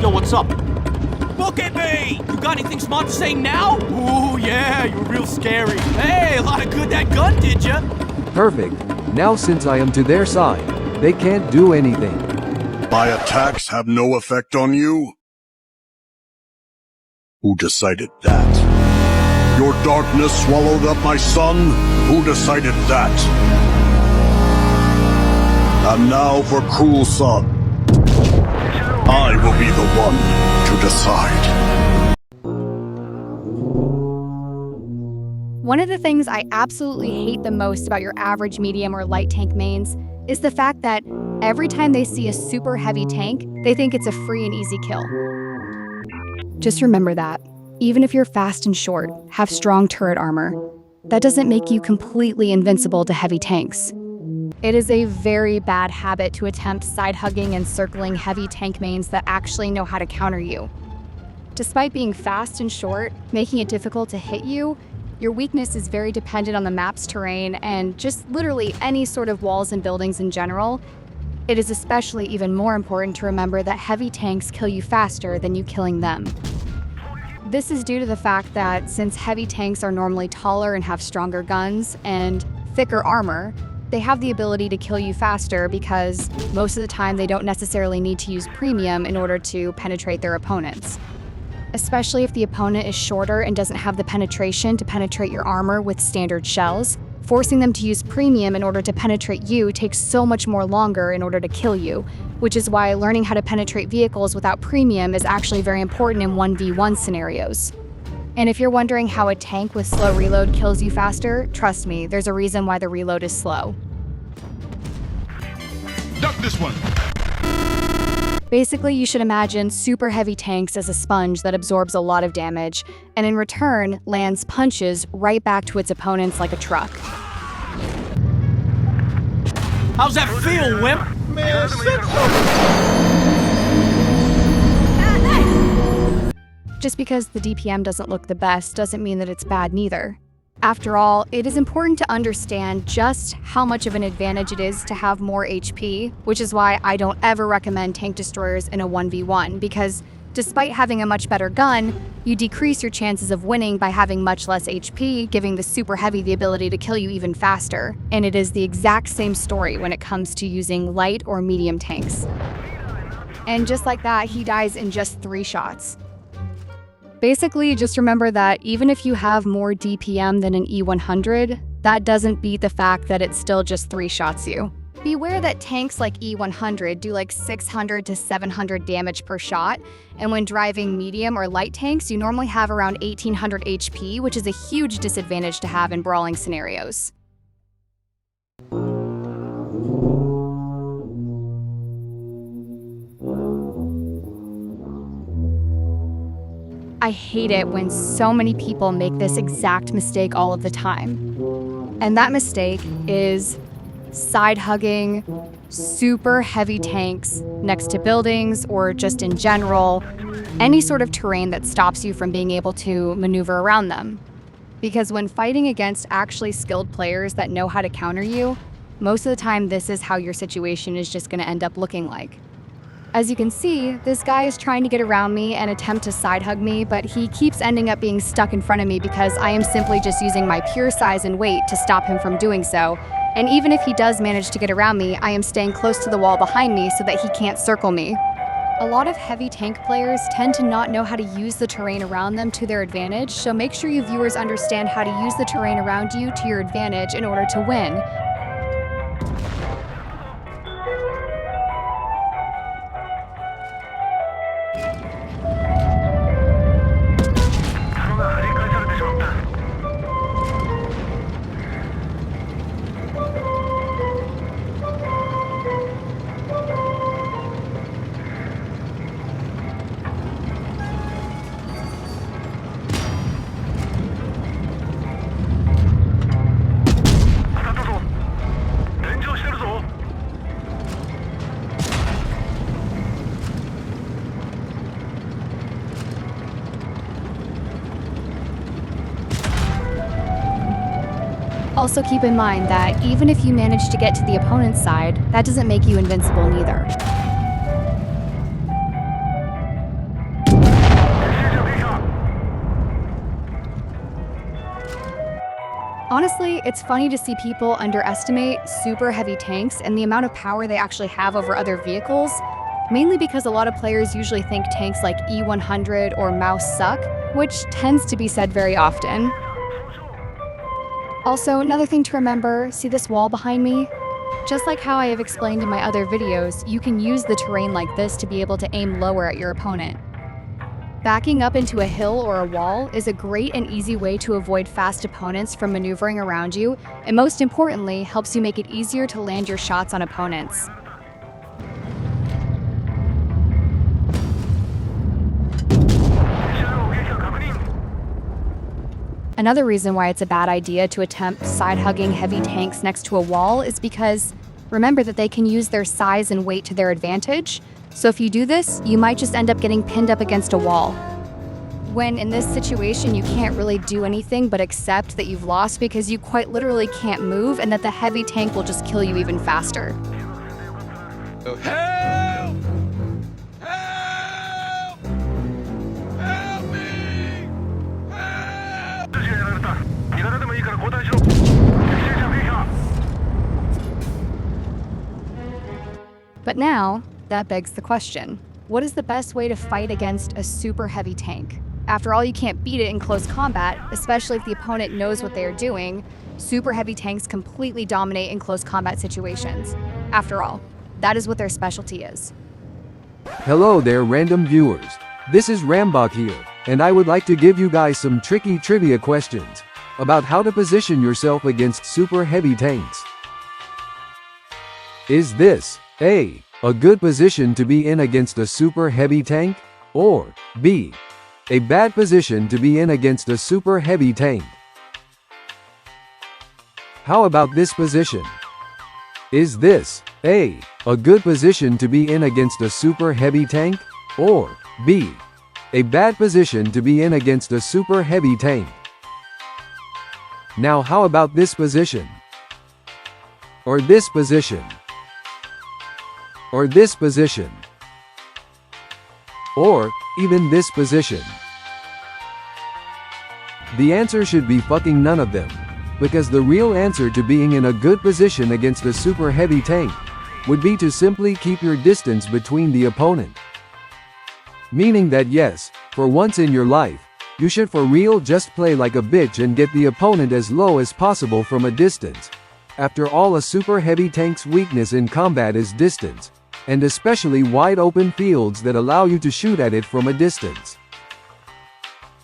Yo, what's up? Look at me! You got anything smart to say now? Ooh, yeah, you're real scary. Hey, a lot of good that gun did ya? Perfect. Now since I am to their side, they can't do anything. My attacks have no effect on you? Who decided that? Your darkness swallowed up my sun? Who decided that? And now for cruel sun. I will be the one to decide. One of the things I absolutely hate the most about your average medium or light tank mains is the fact that every time they see a super heavy tank, they think it's a free and easy kill. Just remember that, even if you're fast and short, have strong turret armor, that doesn't make you completely invincible to heavy tanks. It is a very bad habit to attempt side-hugging and circling heavy tank mains that actually know how to counter you. Despite being fast and short, making it difficult to hit you, your weakness is very dependent on the map's terrain and just literally any sort of walls and buildings in general. It is especially even more important to remember that heavy tanks kill you faster than you killing them. This is due to the fact that since heavy tanks are normally taller and have stronger guns and thicker armor, they have the ability to kill you faster because most of the time they don't necessarily need to use premium in order to penetrate their opponents. Especially if the opponent is shorter and doesn't have the penetration to penetrate your armor with standard shells, forcing them to use premium in order to penetrate you takes so much more longer in order to kill you, which is why learning how to penetrate vehicles without premium is actually very important in 1v1 scenarios. And if you're wondering how a tank with slow reload kills you faster, trust me, there's a reason why the reload is slow. Duck this one! Basically, you should imagine super heavy tanks as a sponge that absorbs a lot of damage, and in return, lands punches right back to its opponents like a truck. How's that feel, wimp? Man, Just because the DPM doesn't look the best doesn't mean that it's bad neither. After all, it is important to understand just how much of an advantage it is to have more HP, which is why I don't ever recommend tank destroyers in a 1v1, because despite having a much better gun, you decrease your chances of winning by having much less HP, giving the super heavy the ability to kill you even faster. And it is the exact same story when it comes to using light or medium tanks. And just like that, he dies in just 3 shots. Basically, just remember that even if you have more DPM than an E100, that doesn't beat the fact that it still just 3 shots you. Beware that tanks like E100 do like 600 to 700 damage per shot, and when driving medium or light tanks, you normally have around 1800 HP, which is a huge disadvantage to have in brawling scenarios. I hate it when so many people make this exact mistake all of the time. And that mistake is side-hugging super heavy tanks next to buildings or just in general, any sort of terrain that stops you from being able to maneuver around them. Because when fighting against actually skilled players that know how to counter you, most of the time this is how your situation is just going to end up looking like. As you can see, this guy is trying to get around me and attempt to side hug me, but he keeps ending up being stuck in front of me because I am simply just using my pure size and weight to stop him from doing so. And even if he does manage to get around me, I am staying close to the wall behind me so that he can't circle me. A lot of heavy tank players tend to not know how to use the terrain around them to their advantage, so make sure you viewers understand how to use the terrain around you to your advantage in order to win. Also keep in mind that even if you manage to get to the opponent's side, that doesn't make you invincible neither. Honestly, it's funny to see people underestimate super heavy tanks and the amount of power they actually have over other vehicles, mainly because a lot of players usually think tanks like E100 or Mouse suck, which tends to be said very often. Also, another thing to remember, see this wall behind me? Just like how I have explained in my other videos, you can use the terrain like this to be able to aim lower at your opponent. Backing up into a hill or a wall is a great and easy way to avoid fast opponents from maneuvering around you, and most importantly, helps you make it easier to land your shots on opponents. Another reason why it's a bad idea to attempt side-hugging heavy tanks next to a wall is because remember that they can use their size and weight to their advantage, so if you do this, you might just end up getting pinned up against a wall. When in this situation, you can't really do anything but accept that you've lost because you quite literally can't move and that the heavy tank will just kill you even faster. Help! Help! Help me! But now, that begs the question, what is the best way to fight against a super heavy tank? After all, you can't beat it in close combat, especially if the opponent knows what they are doing. Super heavy tanks completely dominate in close combat situations. After all, that is what their specialty is. Hello there, random viewers. This is Rambach here, and I would like to give you guys some tricky trivia questions about how to position yourself against super heavy tanks. Is this A, a good position to be in against a super heavy tank? Or B, a bad position to be in against a super heavy tank? How about this position? Is this A, a good position to be in against a super heavy tank? Or B, a bad position to be in against a super heavy tank? Now how about this position? Or this position? Or this position? Or even this position? The answer should be fucking none of them, because the real answer to being in a good position against a super heavy tank would be to simply keep your distance between the opponent. Meaning that yes, for once in your life, you should for real just play like a bitch and get the opponent as low as possible from a distance. After all, a super heavy tank's weakness in combat is distance, and especially wide open fields that allow you to shoot at it from a distance.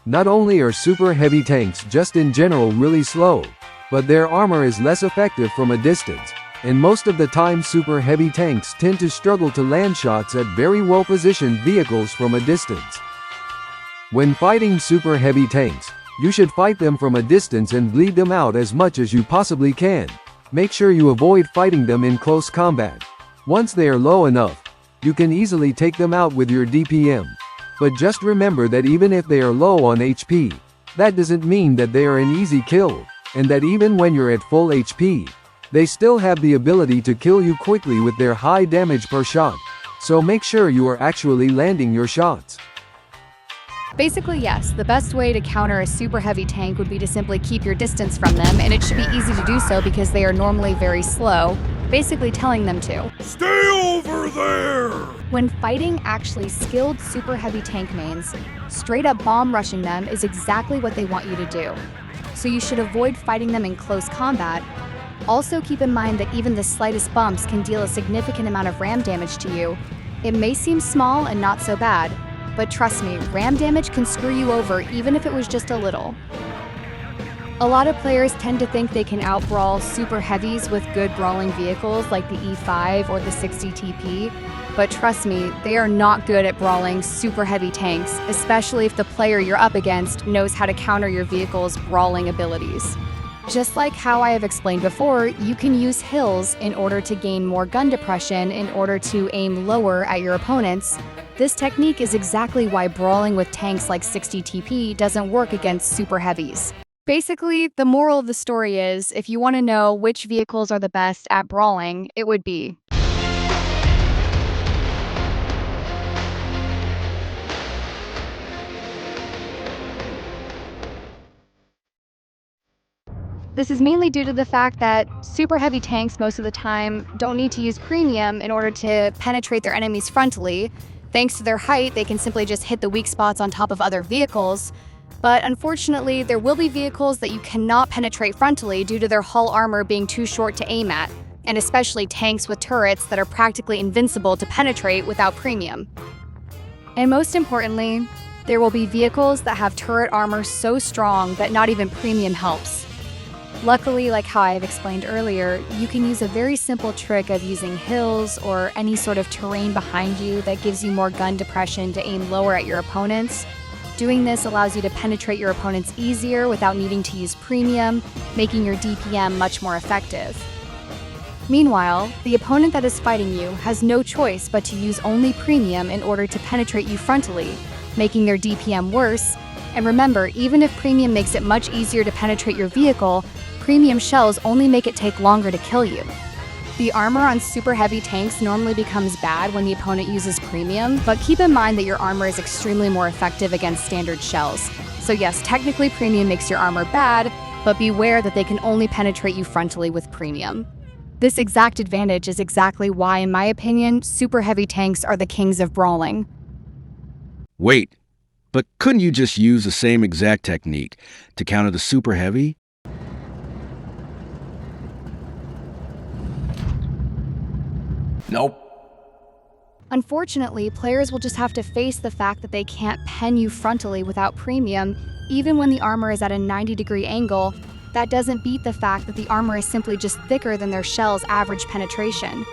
Not only are super heavy tanks just in general really slow, but their armor is less effective from a distance, and most of the time super heavy tanks tend to struggle to land shots at very well positioned vehicles from a distance. When fighting super heavy tanks, you should fight them from a distance and bleed them out as much as you possibly can. Make sure you avoid fighting them in close combat. Once they are low enough, you can easily take them out with your DPM. But just remember that even if they are low on HP, that doesn't mean that they are an easy kill, and that even when you're at full HP, they still have the ability to kill you quickly with their high damage per shot. So make sure you are actually landing your shots. Basically, yes, the best way to counter a super heavy tank would be to simply keep your distance from them, and it should be easy to do so because they are normally very slow, basically telling them to Stay over there! When fighting actually skilled super heavy tank mains, straight up bomb rushing them is exactly what they want you to do. So you should avoid fighting them in close combat. Also keep in mind that even the slightest bumps can deal a significant amount of ram damage to you. It may seem small and not so bad, but trust me, ram damage can screw you over even if it was just a little. A lot of players tend to think they can out-brawl super heavies with good brawling vehicles like the E5 or the 60 TP, but trust me, they are not good at brawling super heavy tanks, especially if the player you're up against knows how to counter your vehicle's brawling abilities. Just like how I have explained before, you can use hills in order to gain more gun depression in order to aim lower at your opponents. This technique is exactly why brawling with tanks like 60 TP doesn't work against super heavies. Basically, the moral of the story is, if you want to know which vehicles are the best at brawling, it would be This is mainly due to the fact that super heavy tanks most of the time don't need to use premium in order to penetrate their enemies frontally. Thanks to their height, they can simply just hit the weak spots on top of other vehicles. But unfortunately, there will be vehicles that you cannot penetrate frontally due to their hull armor being too short to aim at, and especially tanks with turrets that are practically invincible to penetrate without premium. And most importantly, there will be vehicles that have turret armor so strong that not even premium helps. Luckily, like how I've explained earlier, you can use a very simple trick of using hills or any sort of terrain behind you that gives you more gun depression to aim lower at your opponents. Doing this allows you to penetrate your opponents easier without needing to use premium, making your DPM much more effective. Meanwhile, the opponent that is fighting you has no choice but to use only premium in order to penetrate you frontally, making their DPM worse. And remember, even if premium makes it much easier to penetrate your vehicle, premium shells only make it take longer to kill you. The armor on super heavy tanks normally becomes bad when the opponent uses premium, but keep in mind that your armor is extremely more effective against standard shells. So yes, technically premium makes your armor bad, but beware that they can only penetrate you frontally with premium. This exact advantage is exactly why, in my opinion, super heavy tanks are the kings of brawling. Wait, but couldn't you just use the same exact technique to counter the super heavy? Nope. Unfortunately, players will just have to face the fact that they can't pen you frontally without premium, even when the armor is at a 90-degree angle. That doesn't beat the fact that the armor is simply just thicker than their shell's average penetration.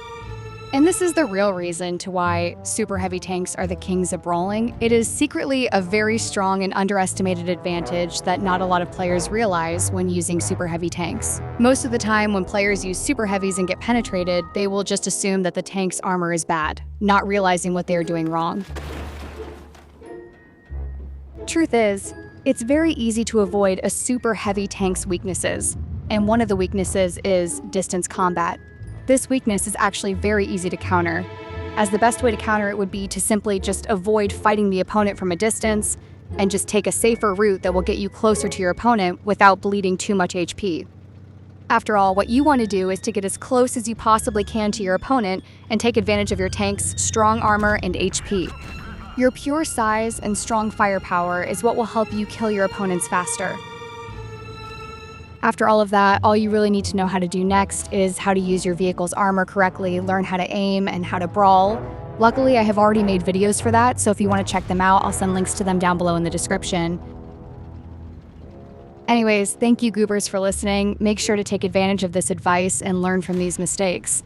And this is the real reason to why super heavy tanks are the kings of brawling. It is secretly a very strong and underestimated advantage that not a lot of players realize when using super heavy tanks. Most of the time when players use super heavies and get penetrated, they will just assume that the tank's armor is bad, not realizing what they are doing wrong. Truth is, it's very easy to avoid a super heavy tank's weaknesses, and one of the weaknesses is distance combat. This weakness is actually very easy to counter, as the best way to counter it would be to simply just avoid fighting the opponent from a distance and just take a safer route that will get you closer to your opponent without bleeding too much HP. After all, what you want to do is to get as close as you possibly can to your opponent and take advantage of your tank's strong armor and HP. Your pure size and strong firepower is what will help you kill your opponents faster. After all of that, all you really need to know how to do next is how to use your vehicle's armor correctly, learn how to aim, and how to brawl. Luckily, I have already made videos for that, so if you want to check them out, I'll send links to them down below in the description. Anyways, thank you goobers for listening. Make sure to take advantage of this advice and learn from these mistakes.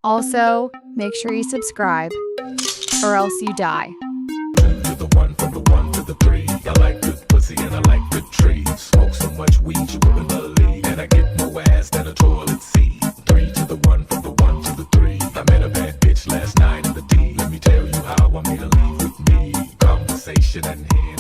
Also, make sure you subscribe, or else you die. To the one, from the one to the three. I like good pussy and I like good trees. Smoke so much weed you wouldn't believe. And I get more ass than a toilet seat. 3 to the one, from the one to the three. I met a bad bitch last night in the D. Let me tell you how I made her leave with me. Conversation and here.